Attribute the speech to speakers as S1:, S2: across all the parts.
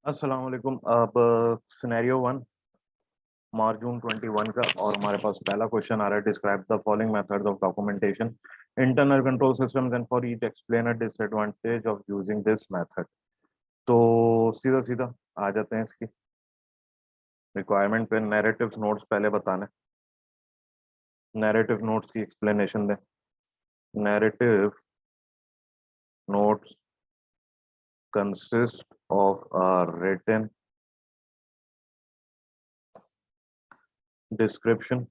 S1: अस्सलाम वालेकुम। अब सिनेरियो 1 मार्च जून 21 का, और हमारे पास पहला क्वेश्चन आ रहा है। Describe the following methods of documentation internal control systems and for each explain a disadvantage of using this method. तो सीधा सीधा आ जाते हैं इसकी रिक्वायरमेंट पे। नैरेटिव नोट्स पहले बताने, नैरेटिव नोट्स की एक्सप्लेनेशन दें। Narrative notes consist of a written description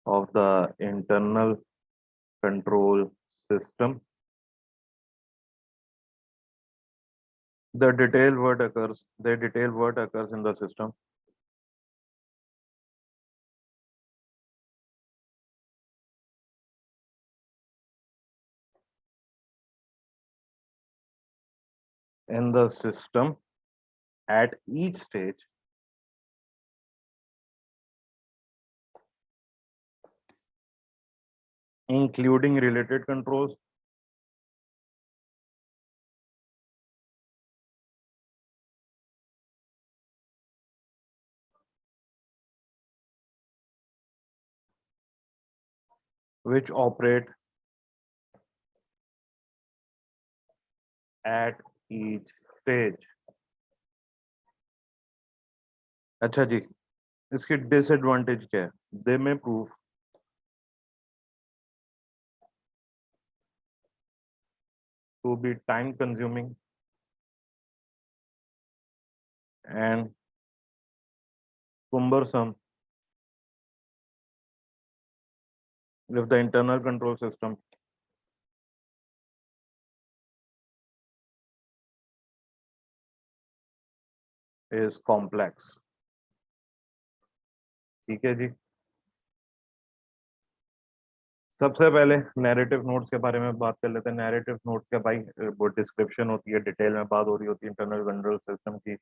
S1: of the internal control system. The detailed word occurs in the system. In the system at each stage, including related controls, which operate at each stage. अच्छा जी, इसकी disadvantage क्या है? दे में prove to be time consuming and cumbersome if the internal control system is complex. ठीक है जी। सबसे पहले narrative notes के बारे में बात कर लेते हैं। नैरेटिव नोट्स का भाई वो डिस्क्रिप्शन होती है, डिटेल में बात हो रही होती है इंटरनल कंट्रोल सिस्टम की।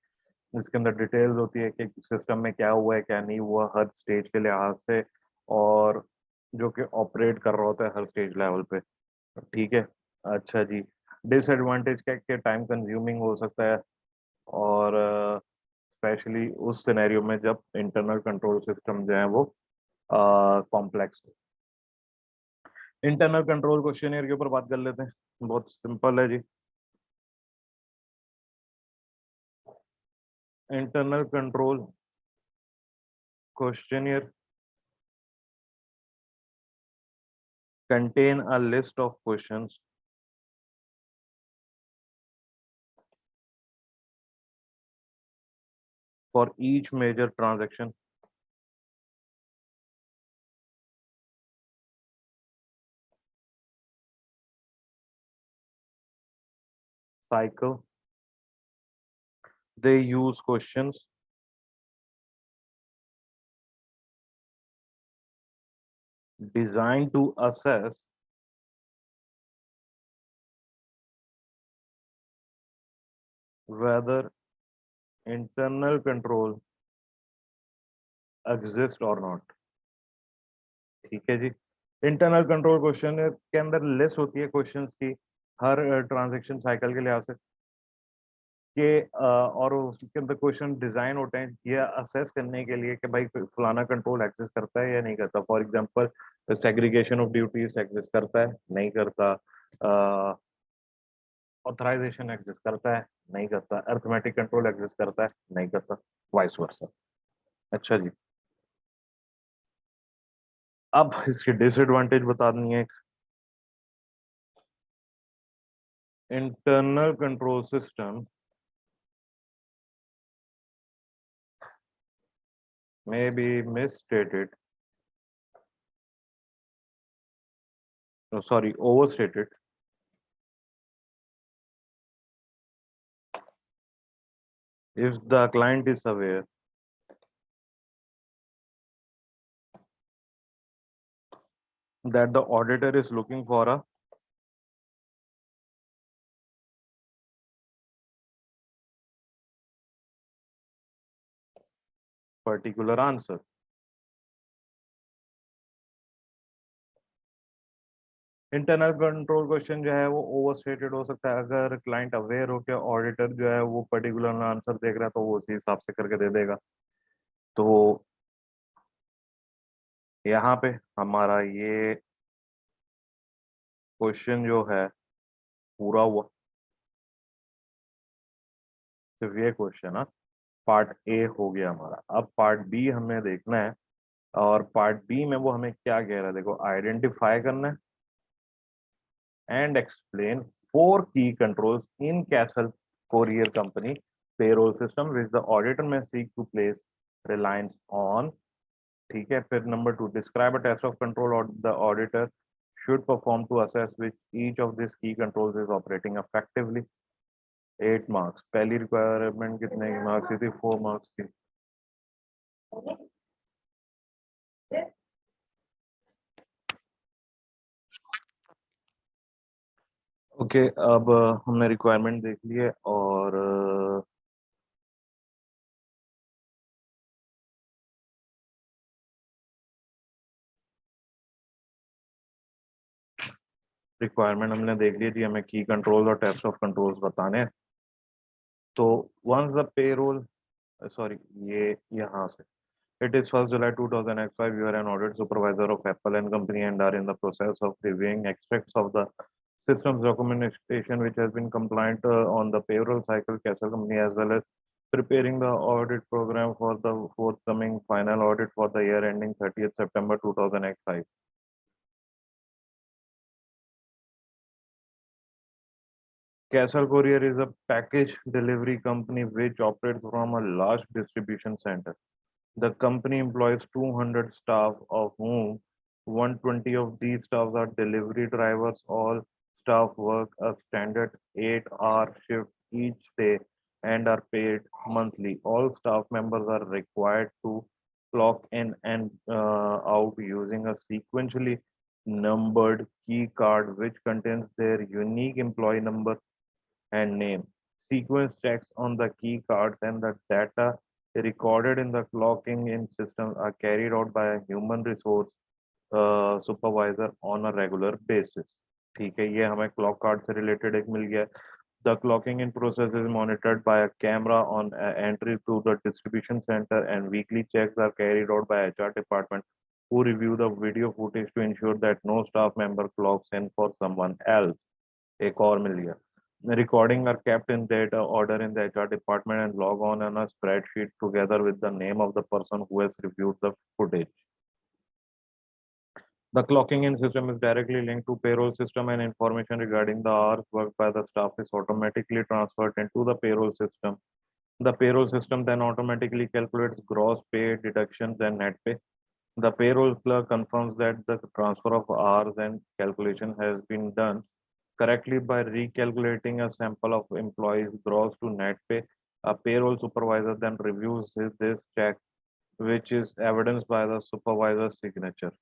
S1: इसके अंदर डिटेल्स होती है कि सिस्टम में क्या हुआ है, क्या नहीं हुआ, हर स्टेज के लिहाज से, और जो कि ऑपरेट कर रहा होता है हर स्टेज लेवल पे। ठीक है। अच्छा जी। डिसएडवांटेज क्या है कि टाइम कंज्यूमिंग हो सकता है, और स्पेशली उस सिनेरियो में जब इंटरनल कंट्रोल सिस्टम जो है वो कॉम्प्लेक्स। इंटरनल कंट्रोल क्वेश्चनियर के ऊपर बात कर लेते हैं। बहुत सिंपल है जी। Internal control questionnaire contain a list of questions for each major transaction cycle. They use questions designed to assess whether internal control exists or not. ठीक है जी। इंटरनल कंट्रोल क्वेश्चन के अंदर लिस्ट होती है क्वेश्चंस की हर ट्रांजैक्शन साइकिल के लिहाज से कि और उसके अंदर क्वेश्चन डिजाइन होते हैं ये असेस करने के लिए कि भाई फलाना कंट्रोल एक्सेस करता है या नहीं करता। For example segregation of duties access करता है, नहीं करता। ऑथराइजेशन एग्जिस्ट करता है, नहीं करता। अर्थमेटिक कंट्रोल एग्जिस्ट करता है, नहीं करता। Vice versa. अच्छा जी। अब इसकी डिसएडवांटेज बता देनी है। Internal control system may be misstated, no, sorry, overstated if the client is aware that the auditor is looking for a particular answer. Internal control question जो है वो ओवर स्टेटेड हो सकता है, अगर क्लाइंट अवेयर हो कि ऑडिटर जो है वो पर्टिकुलर आंसर देख रहा है तो वो उसी हिसाब से करके दे देगा। तो यहाँ पे हमारा ये क्वेश्चन जो है पूरा हुआ, सिर्फ ये क्वेश्चन है, पार्ट ए हो गया हमारा। अब पार्ट बी हमें देखना है, और पार्ट बी में वो हमें क्या कह रहा है, देखो, आइडेंटिफाई करना है and explain 4 key controls in castle courier company payroll system which the auditor may seek to place reliance on. ठीक है, फिर number 2, describe a test of control और the auditor should perform to assess which each of these key controls is operating effectively। 8 marks. पहली requirement कितने की marks की थी? 4 marks की। ओके, अब हमने रिक्वायरमेंट देख ली है, और रिक्वायरमेंट हमने देख ली थी, हमें की कंट्रोल्स और टाइप्स ऑफ कंट्रोल्स बताने हैं। तो वंस द पेरोल, सॉरी, ये यहाँ से, it is 1st July 2005, you are an audit supervisor of Apple and company and are in the process of reviewing aspects of the systems documentation which has been compliant on the payroll cycle Castle company, as well as preparing the audit program for the forthcoming final audit for the year ending 30th September 2005। Castle Courier is a package delivery company which operates from a large distribution center. The company employs 200 staff, of whom 120 of these staff are delivery drivers. All staff work a standard 8-hour shift each day and are paid monthly. All staff members are required to clock in and out using a sequentially numbered key card which contains their unique employee number and name. Sequence checks on the key cards and the data recorded in the clocking in system are carried out by a human resource supervisor on a regular basis। ठीक है, ये हमें clock card से related एक मिल गया। The clocking in process is monitored by a camera on entry to the distribution center, and weekly checks are carried out by HR department who review the video footage to ensure that no staff member clocks in for someone else। एक और मिल गया। Recording are kept in data order in the HR department and log on a spreadsheet together with the name of the person who has reviewed the footage। The clocking in system is directly linked to payroll system, and information regarding the hours worked by the staff is automatically transferred into the payroll system. The payroll system then automatically calculates gross pay, deductions, and net pay. The payroll clerk confirms that the transfer of hours and calculation has been done correctly by recalculating a sample of employees' gross to net pay. A payroll supervisor then reviews this check, which is evidenced by the supervisor's signature.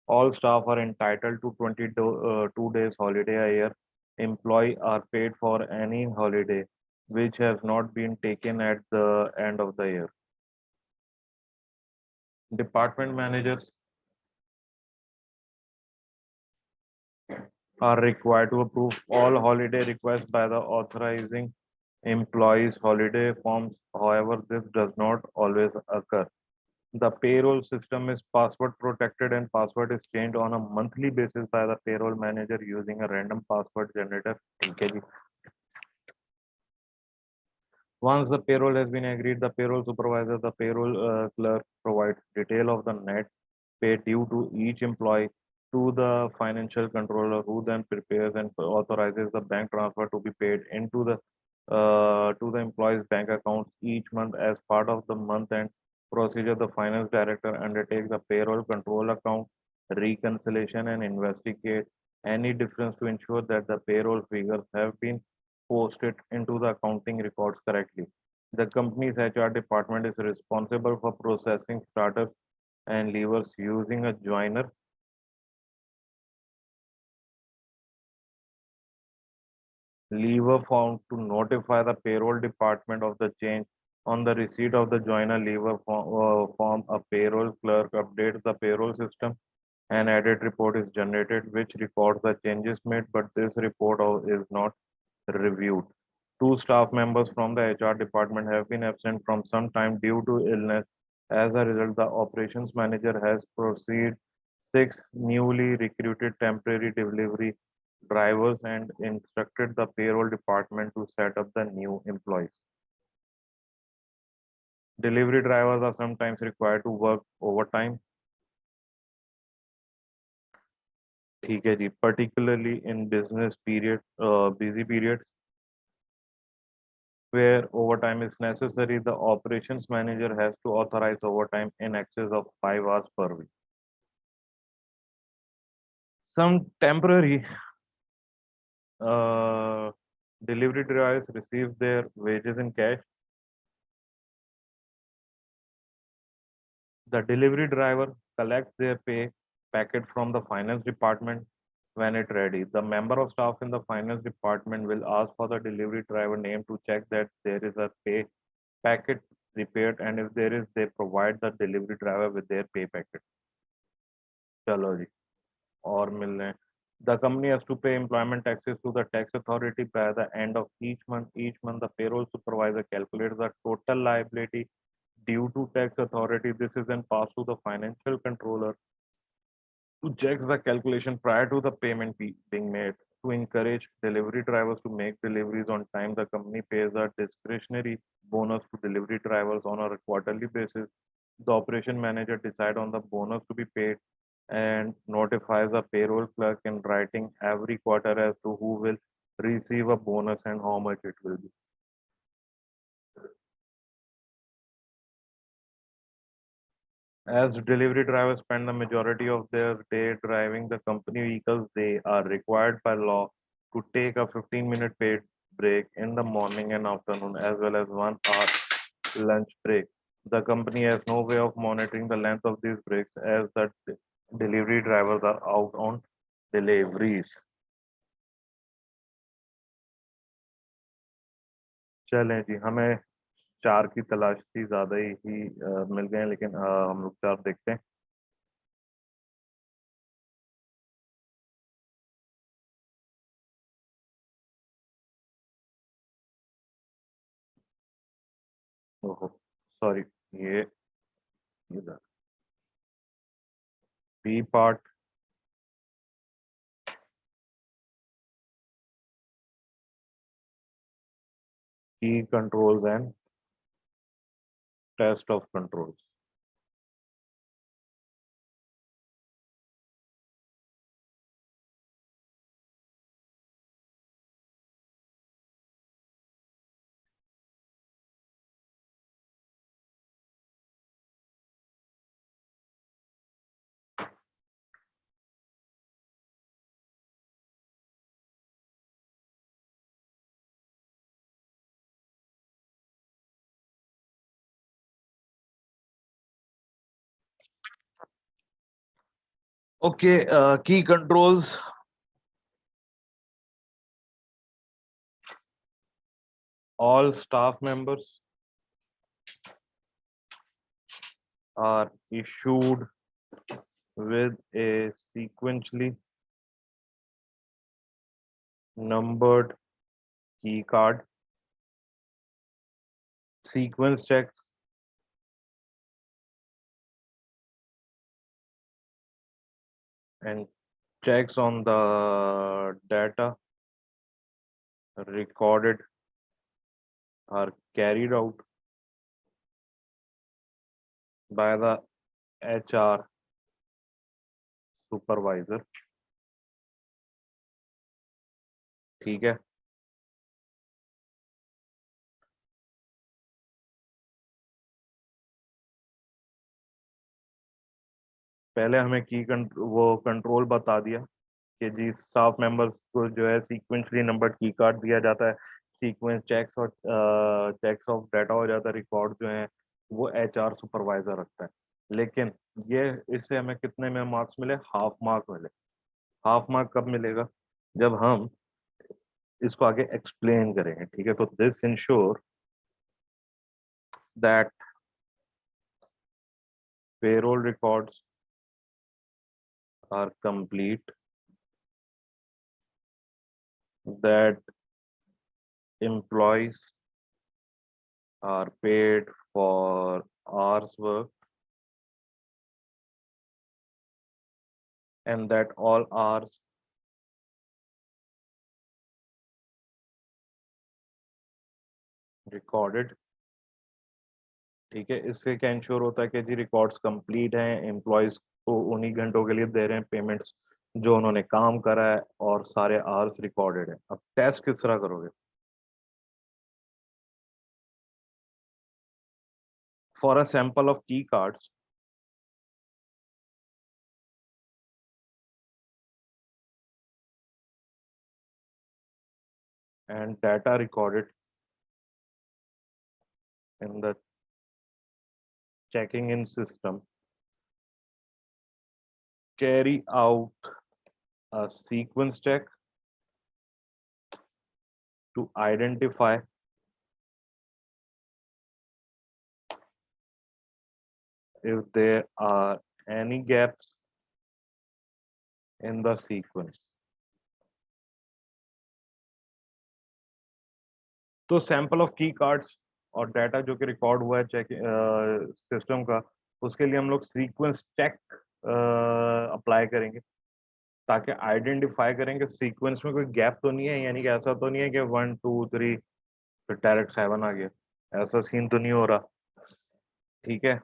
S1: All staff are entitled to 22 days holiday a year. Employees are paid for any holiday which has not been taken at the end of the year. Department managers are required to approve all holiday requests by the authorizing employees' holiday forms. However, this does not always occur. The payroll system is password protected, and password is changed on a monthly basis by the payroll manager using a random password generator। ठीक है जी। Once the payroll has been agreed, the payroll supervisor, the payroll clerk provides detail of the net pay due to each employee to the financial controller, who then prepares and authorizes the bank transfer to be paid into the to the employee's bank account each month. As part of the month end procedure, the finance director undertakes the payroll control account reconciliation and investigate any difference to ensure that the payroll figures have been posted into the accounting records correctly. The company's HR department is responsible for processing startups and leavers using a joiner lever form to notify the payroll department of the change. On the receipt of the joiner lever form, a payroll clerk updates the payroll system An edit report is generated which records the changes made, but this report is not reviewed. Two staff members from the HR department have been absent from some time due to illness. As a result, the operations manager has proceeded six newly recruited temporary delivery drivers and instructed the payroll department to set up the new employees. Delivery drivers are sometimes required to work overtime. ठीक है जी, particularly in business period, busy periods where overtime is necessary, the operations manager has to authorize overtime in excess of 5 hours per week. Some temporary uh, delivery drivers receive their wages in cash. The delivery driver collects their pay packet from the finance department when it's ready. The member of staff in the finance department will ask for the delivery driver name to check that there is a pay packet prepared, and if there is, they provide the delivery driver with their pay packet. चलो जी, और मिल रहे हैं. The company has to pay employment taxes to the tax authority by the end of each month. Each month, the payroll supervisor calculates the total liability due to tax authority. This is then passed to the financial controller who checks the calculation prior to the payment being made. To encourage delivery drivers to make deliveries on time, the company pays a discretionary bonus to delivery drivers on a quarterly basis. The operation manager decides on the bonus to be paid and notifies the payroll clerk in writing every quarter as to who will receive a bonus and how much it will be. As delivery drivers spend the majority of their day driving the company vehicles, they are required by law to take a 15-minute paid break in the morning and afternoon, as well as 1 hour lunch break. The company has no way of monitoring the length of these breaks as the delivery drivers are out on deliveries. चलें जी, हमें 4 की तलाश थी, ज़्यादा ही मिल गए, लेकिन हम लोग 4 देखते हैं. ओहो, सॉरी, ये इधर B part key controls and test of controls. Okay, key controls. All staff members are issued with a sequentially numbered key card. Sequence checks and checks on the data recorded are carried out by the HR supervisor. ठीक है. पहले हमें वो control बता दिया कि जी staff members को जो है सीक्वेंसली नंबर्ड की कार्ड दिया जाता है, सीक्वेंस चेक्स और चेक्स ऑफ डाटा हो जाता है, रिकॉर्ड जो है वो HR सुपरवाइजर रखता है. लेकिन ये इससे हमें कितने में मार्क्स मिले? हाफ मार्क मिले. हाफ मार्क कब मिलेगा? जब हम इसको आगे एक्सप्लेन करेंगे. ठीक है, तो this ensure that payroll records are complete, that employees are paid for hours work, and that all hours recorded। ठीक है, इससे क्या इंश्योर होता है कि जी रिकॉर्ड्स कंप्लीट हैं, एम्प्लॉयज को उन्हीं घंटों के लिए दे रहे हैं पेमेंट्स जो उन्होंने काम करा है, और सारे आवर्स रिकॉर्डेड है। अब टेस्ट किस तरह करोगे? फॉर अ सैंपल ऑफ की cards, and data recorded in the checking in system, carry out a sequence check to identify if there are any gaps in the sequence। तो sample of की cards और data जो कि record हुआ है check system का, उसके लिए हम लोग सीक्वेंस चेक अप्लाई करेंगे, ताकि आइडेंटिफाई करेंगे सीक्वेंस में कोई गैप तो नहीं है, यानी कि ऐसा तो नहीं है कि 1 2 3 फिर डायरेक्ट 7 आ गया, ऐसा सीन तो नहीं हो रहा। ठीक है,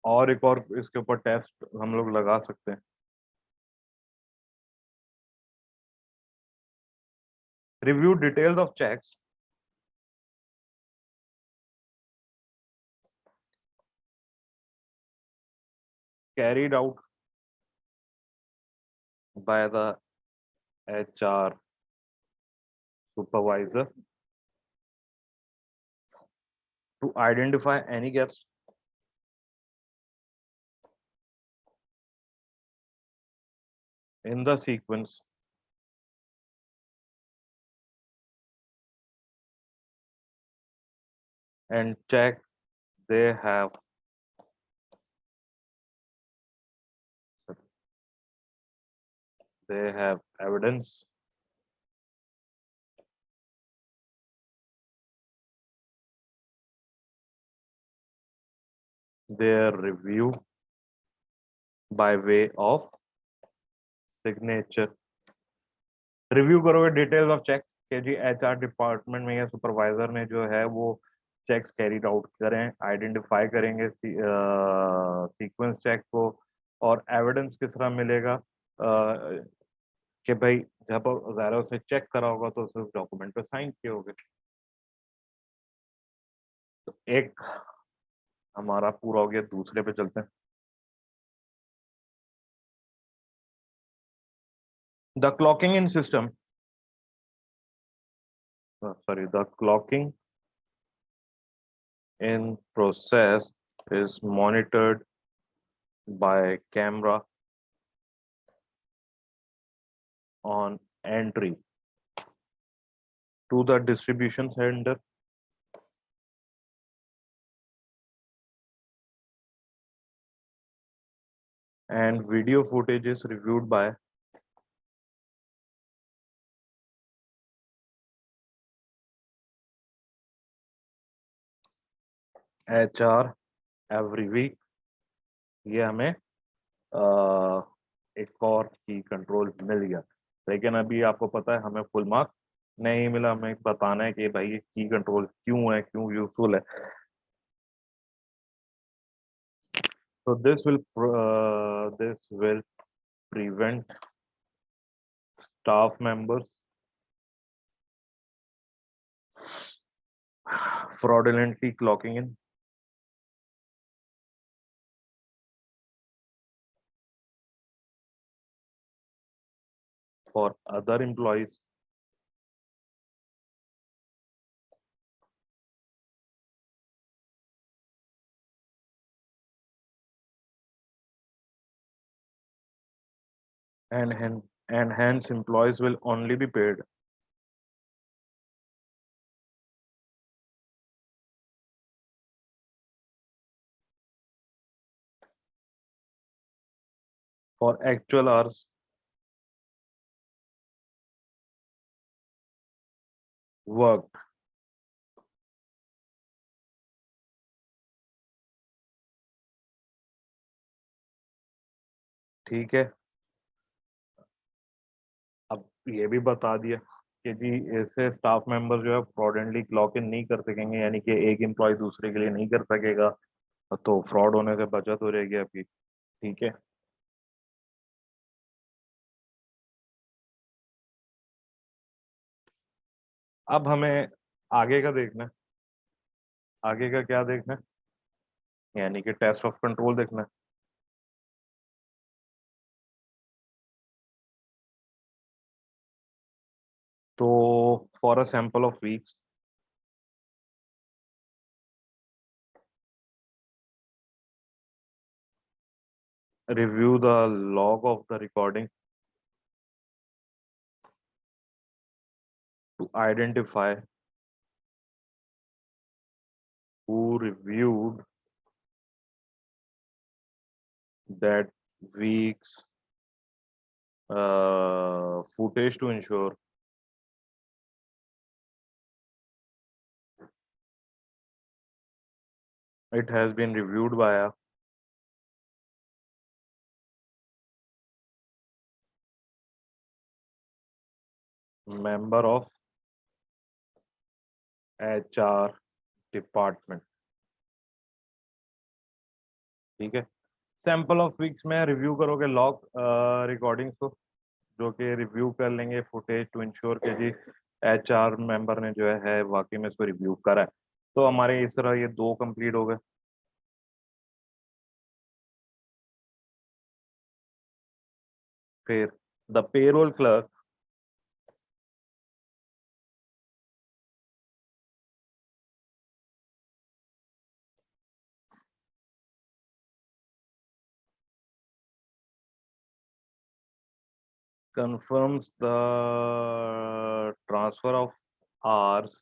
S1: और एक और इसके ऊपर टेस्ट हम लोग लगा सकते हैं। Review details of checks carried out by the HR supervisor to identify any gaps in the sequence and check they have evidence their review by way of signature। Review करोगे डिटेल्स ऑफ चेक के जी HR department में या supervisor ने जो है वो checks carried out करें, identify करेंगे सीक्वेंस चेक को, और एविडेंस किस तरह मिलेगा कि भाई जब ज़ाहिर है उसने चेक करा होगा तो उस डॉक्यूमेंट पे साइन किए होंगे। तो एक हमारा पूरा हो गया, दूसरे पे चलते हैं। The clocking in system, sorry, the clocking in process is monitored by camera on entry to the distribution center and video footage is reviewed by HR every week। ये हमें एक और की कंट्रोल मिल गया, लेकिन अभी आपको पता है हमें फुल मार्क नहीं मिला। हमें बताना है कि भाई ये की कंट्रोल क्यों है, क्यों यूजफुल है। So this will prevent staff members fraudulently clocking in for other employees and hence employees will only be paid for actual hours work. ठीक है, अब ये भी बता दिया कि जी ऐसे स्टाफ मेंबर जो है फ्रॉडेंटली क्लॉक इन नहीं कर सकेंगे, यानी कि एक एम्प्लॉय दूसरे के लिए नहीं कर सकेगा, तो फ्रॉड होने से बचत हो रहेगी आपकी। ठीक है, अब हमें आगे का देखना है। आगे का क्या देखना है, यानी कि टेस्ट ऑफ कंट्रोल देखना है। तो for a sample of weeks, review the log of the recording to identify who reviewed that week's footage to ensure it has been reviewed by a member of HR department. ठीक है, sample of weeks में review करोगे log recordings को, जो कि review कर लेंगे footage to ensure के जी HR मेंबर ने जो है वाकई में इसको रिव्यू करा है। तो हमारे इस तरह ये दो कंप्लीट हो गए। फिर the payroll clerk confirms the transfer of hours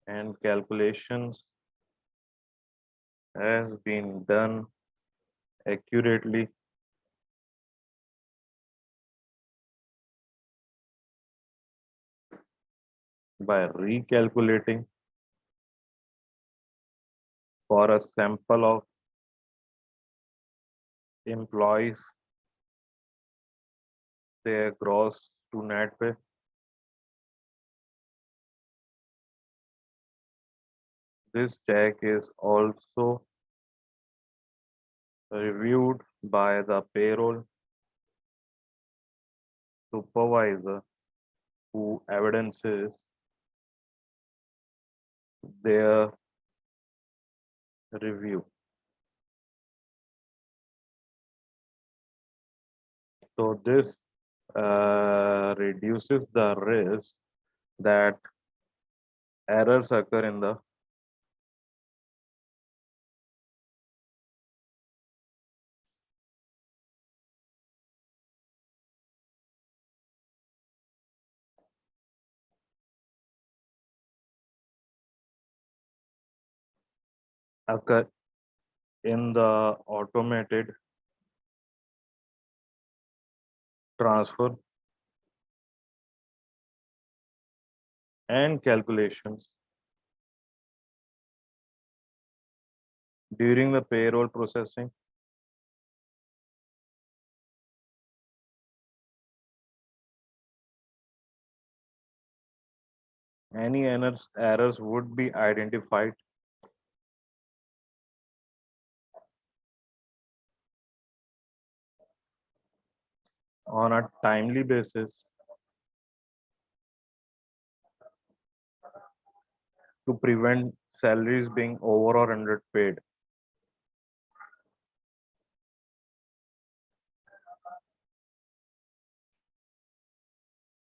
S1: and calculations has been done accurately by recalculating for a sample of employees their gross to net pay. This check is also reviewed by the payroll supervisor who evidences their review. So this reduces the risk that errors occur in the occur in the automated transfer and calculations during the payroll processing. Any errors would be identified on a timely basis to prevent salaries being over or underpaid.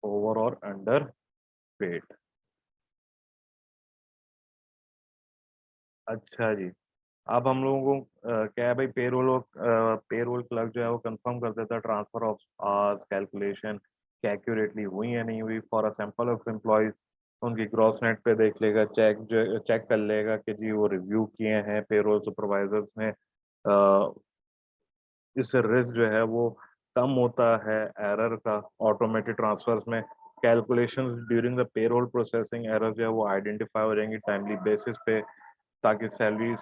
S1: Over or underpaid. अच्छा जी, अब हम लोगों को क्या है भाई, payroll clerk जो है वो कंफर्म कर देता है ट्रांसफर ऑफ कैलकुलेशन क्या एक्यूरेटली हुई या नहीं हुई for a sample of employees. उनकी ग्रॉस नेट पे देख लेगा, चेक कर लेगा कि जी वो रिव्यू किए हैं पेरोल सुपरवाइजर्स ने इससे रिस्क जो है वो कम होता है एरर का। ऑटोमेटेड ट्रांसफर्स में calculations during the payroll processing error जो है वो आइडेंटिफाई हो जाएंगी टाइमली बेसिस पे, ताकि सैलरी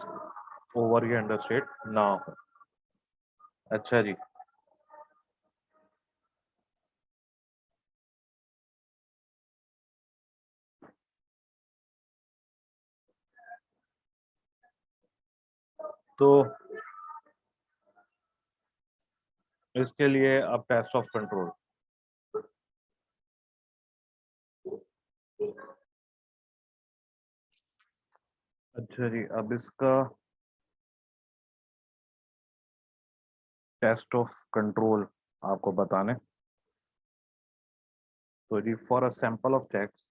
S1: ओवर या अंडरस्टेट ना हो। अच्छा जी। तो इसके लिए अब टेस्ट ऑफ कंट्रोल। अच्छा जी, अब इसका टेस्ट ऑफ कंट्रोल आपको बताने। तो जी, for a sample of cheques,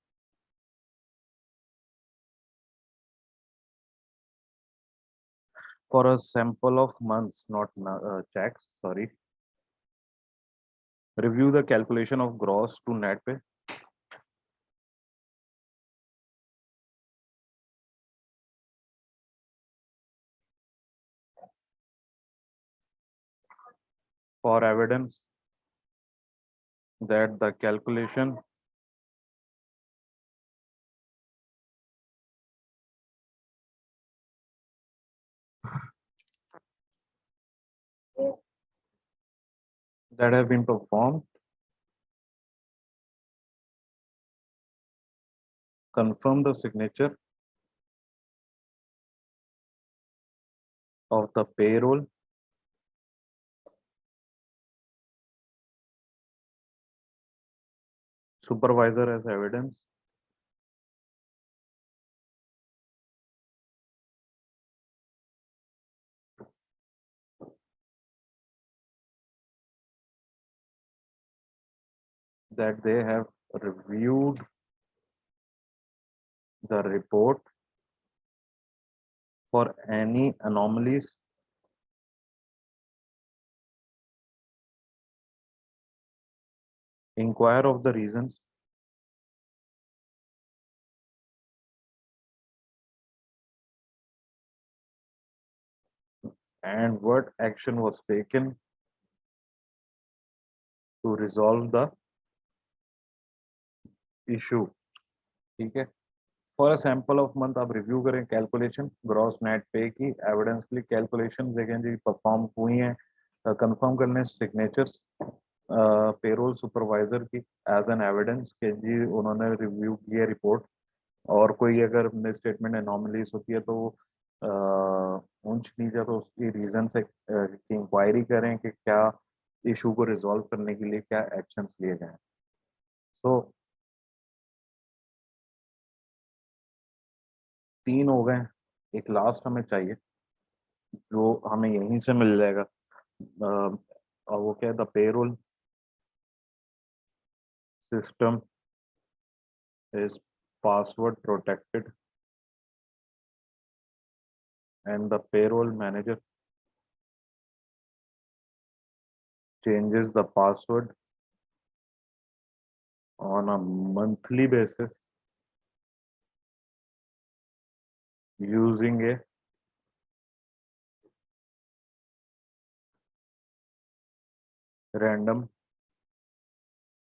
S1: for a sample of months, not checks, sorry. Review the calculation of gross to net pay. For evidence that the calculation that have been performed, confirm the signature of the payroll supervisor as evidence that they have reviewed the report for any anomalies, inquire of the reasons, and what action was taken to resolve the issue। ठीक है। For a sample of month आप review करें calculation gross net पे की, evidence के लिए calculation देखें जी perform हुई हैं, कंफर्म करने सिग्नेचर्स पेरोल सुपरवाइजर की एज एन एविडेंस के जी उन्होंने रिव्यू की है रिपोर्ट। और कोई अगर मिस स्टेटमेंट एनॉमलीज होती है तो ऊंच नीचे तो उसकी रीजन से की इंक्वायरी करें कि क्या इशू को रिजॉल्व करने के लिए क्या एक्शंस लिए जाएं। तो तीन हो गए, एक लास्ट हमें चाहिए जो हमें यहीं से मिल जाएगा। और वो क्या है, the payroll system is password protected and the payroll manager changes the password on a monthly basis using a random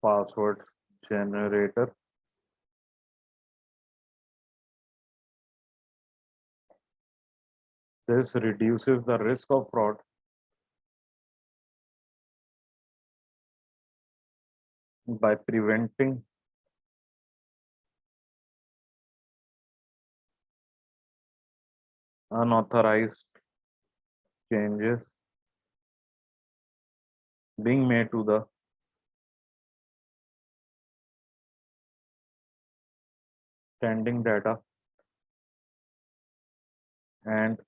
S1: password generator। This reduces the risk of fraud by preventing unauthorized changes being made to the standing data and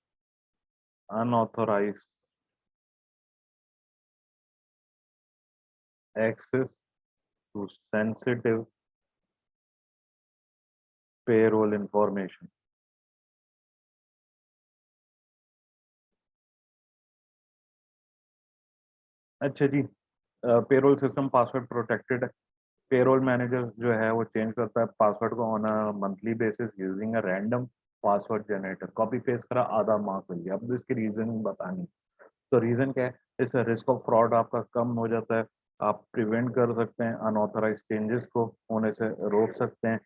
S1: unauthorized access to sensitive payroll information। अच्छा जी, payroll system password protected है। Payroll manager जो है वो change करता है password को on a monthly basis using a random password generator. Copy paste करा, आधा मार्क हो गया। अब इसकी रीजन बतानी। तो रीजन क्या है, इससे रिस्क ऑफ फ्रॉड आपका कम हो जाता है। आप प्रिवेंट कर सकते हैं, अनऑथराइज चेंजेस को होने से रोक सकते हैं,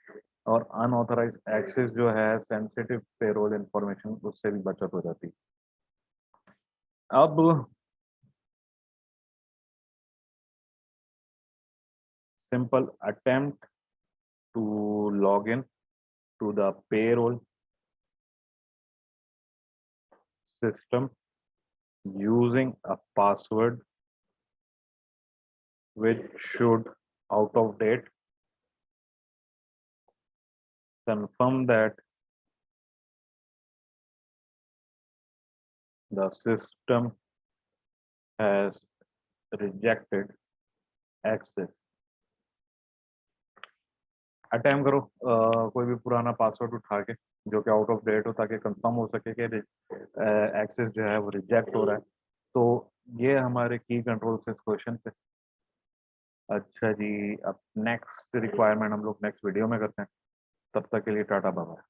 S1: और अनऑथराइज एक्सेस जो है सेंसिटिव पेरोल इंफॉर्मेशन, उससे भी बचत हो जाती है। अब simple attempt to log in to the payroll system using a password which should out of date. Confirm that the system has rejected access. Attempt करो कोई भी पुराना पासवर्ड उठा के जो कि आउट ऑफ डेट हो, ताकि कंफर्म हो सके कि एक्सेस जो है वो रिजेक्ट हो रहा है। तो ये हमारे की कंट्रोल से क्वेश्चन थे। अच्छा जी, अब नेक्स्ट रिक्वायरमेंट हम लोग नेक्स्ट वीडियो में करते हैं। तब तक के लिए टाटा बाय।